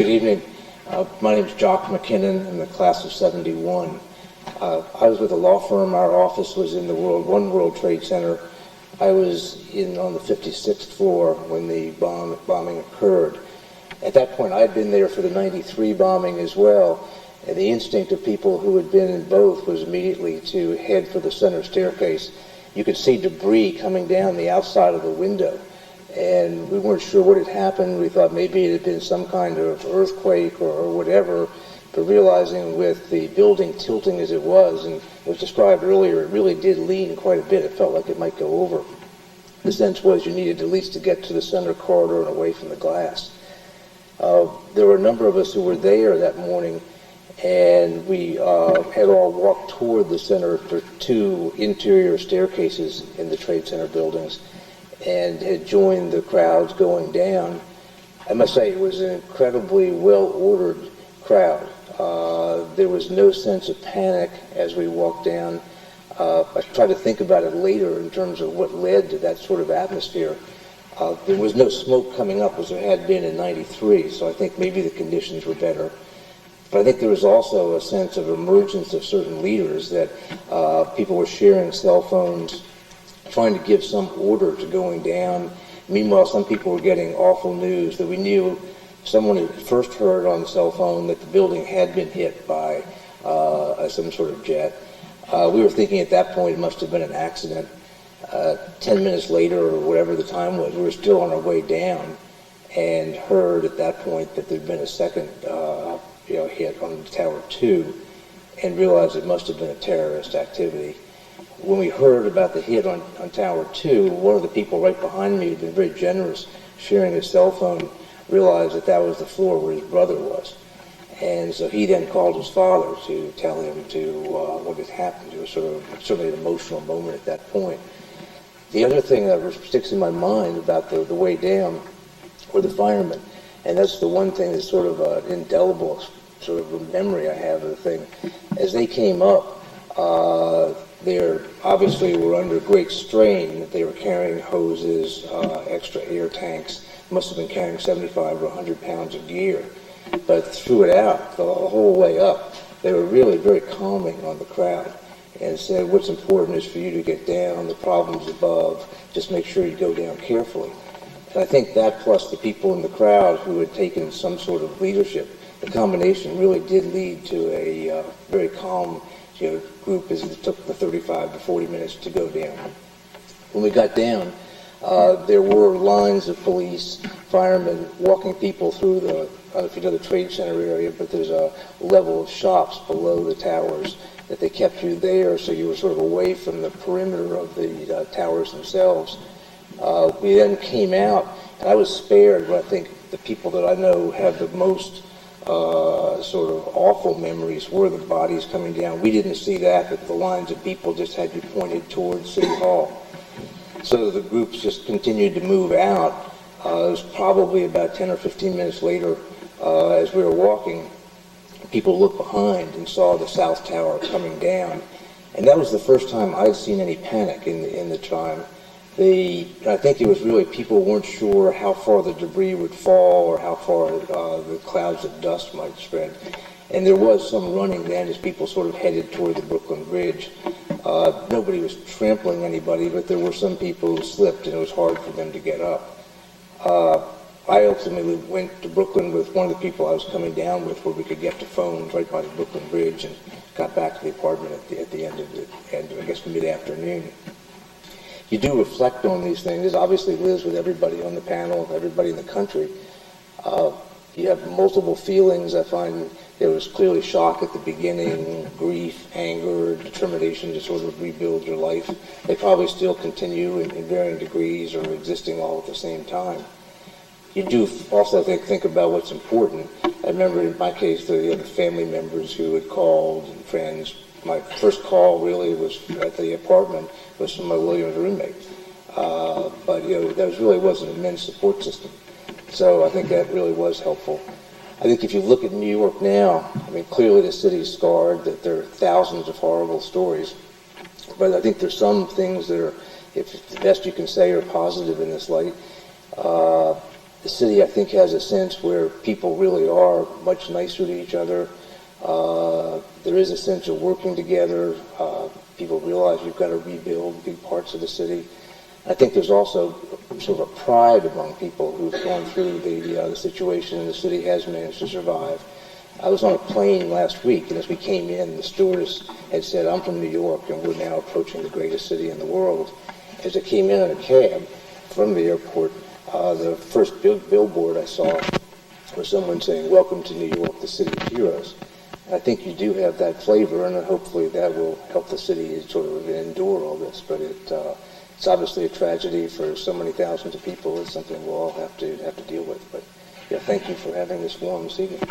Good evening. My name is Jock, MacKinnon. I'm the class of 71. I was with a law firm. Our office was in the One World Trade Center. I was on the 56th floor when the bombing occurred. At that point, I had been there for the 93 bombing as well, and the instinct of people who had been in both was immediately to head for the center staircase. You could see debris coming down the outside of the window, and we weren't sure what had happened. We thought maybe it had been some kind of earthquake or whatever, but realizing with the building tilting as it was, and it was described earlier, it really did lean quite a bit. It felt like it might go over. The sense was you needed at least to get to the center corridor and away from the glass. There were a number of us who were there that morning, and we had all walked toward the center for two interior staircases in the Trade Center buildings and had joined the crowds going down. I must say it was an incredibly well-ordered crowd. There was no sense of panic as we walked down. I tried to think about it later in terms of what led to that sort of atmosphere. There was no smoke coming up as there had been in 93, so I think maybe the conditions were better. But I think there was also a sense of emergence of certain leaders that people were sharing cell phones, trying to give some order to going down. Meanwhile, some people were getting awful news that we knew someone had first heard on the cell phone that the building had been hit by some sort of jet. We were thinking at that point it must have been an accident. 10 minutes later, or whatever the time was, we were still on our way down and heard at that point that there'd been a second hit on Tower 2 and realized it must have been a terrorist activity. When we heard about the hit on Tower 2, one of the people right behind me who had been very generous sharing his cell phone realized that that was the floor where his brother was. And so he then called his father to tell him what had happened. It was certainly an emotional moment at that point. The other thing that sticks in my mind about the way down were the firemen. And that's the one thing that's sort of an indelible sort of a memory I have of the thing. As they came up, they obviously were under great strain. They were carrying hoses, extra air tanks, must have been carrying 75 or 100 pounds of gear. But threw it out the whole way up. They were really very calming on the crowd and said, what's important is for you to get down, the problem's above, just make sure you go down carefully. And I think that plus the people in the crowd who had taken some sort of leadership, the combination really did lead to a very calm group as it took the 35 to 40 minutes to go down. When we got down, there were lines of police, firemen walking people through the, I don't know if you know the Trade Center area, but there's a level of shops below the towers that they kept you there, so you were sort of away from the perimeter of the towers themselves. We then came out, and I was spared, but I think the people that I know have the most sort of awful memories were the bodies coming down. We didn't see that, but the lines of people just had you pointed towards City Hall. So the groups just continued to move out. It was probably about 10 or 15 minutes later, as we were walking, people looked behind and saw the South Tower coming down. And that was the first time I'd seen any panic in the time. I think it was really people weren't sure how far the debris would fall or how far the clouds of dust might spread. And there was some running then as people sort of headed toward the Brooklyn Bridge. Nobody was trampling anybody, but there were some people who slipped and it was hard for them to get up. I ultimately went to Brooklyn with one of the people I was coming down with where we could get to phones right by the Brooklyn Bridge and got back to the apartment at the end of I guess, mid-afternoon. You do reflect on these things. This obviously lives with everybody on the panel, everybody in the country. You have multiple feelings. I find there was clearly shock at the beginning, grief, anger, determination to sort of rebuild your life. They probably still continue in varying degrees or existing all at the same time. You do also think about what's important. I remember in my case, the family members who had called and friends. My first call really was at the apartment was from my Williams roommate. But that really was an immense support system. So I think that really was helpful. I think if you look at New York now, I mean, clearly the city's scarred, that there are thousands of horrible stories. But I think there's some things that are, if the best you can say, are positive in this light. The city, I think, has a sense where people really are much nicer to each other. There is a sense of working together. People realize you've got to rebuild big parts of the city. I think there's also sort of a pride among people who've gone through the situation, and the city has managed to survive. I was on a plane last week, and as we came in, the stewardess had said, "I'm from New York, and we're now approaching the greatest city in the world." As I came in a cab from the airport, the first billboard I saw was someone saying, "Welcome to New York, the city of heroes." And I think you do have that flavor, and hopefully that will help the city sort of endure all this. But it's obviously a tragedy for so many thousands of people. It's something we'll all have to deal with. But yeah, thank you for having this forum this evening.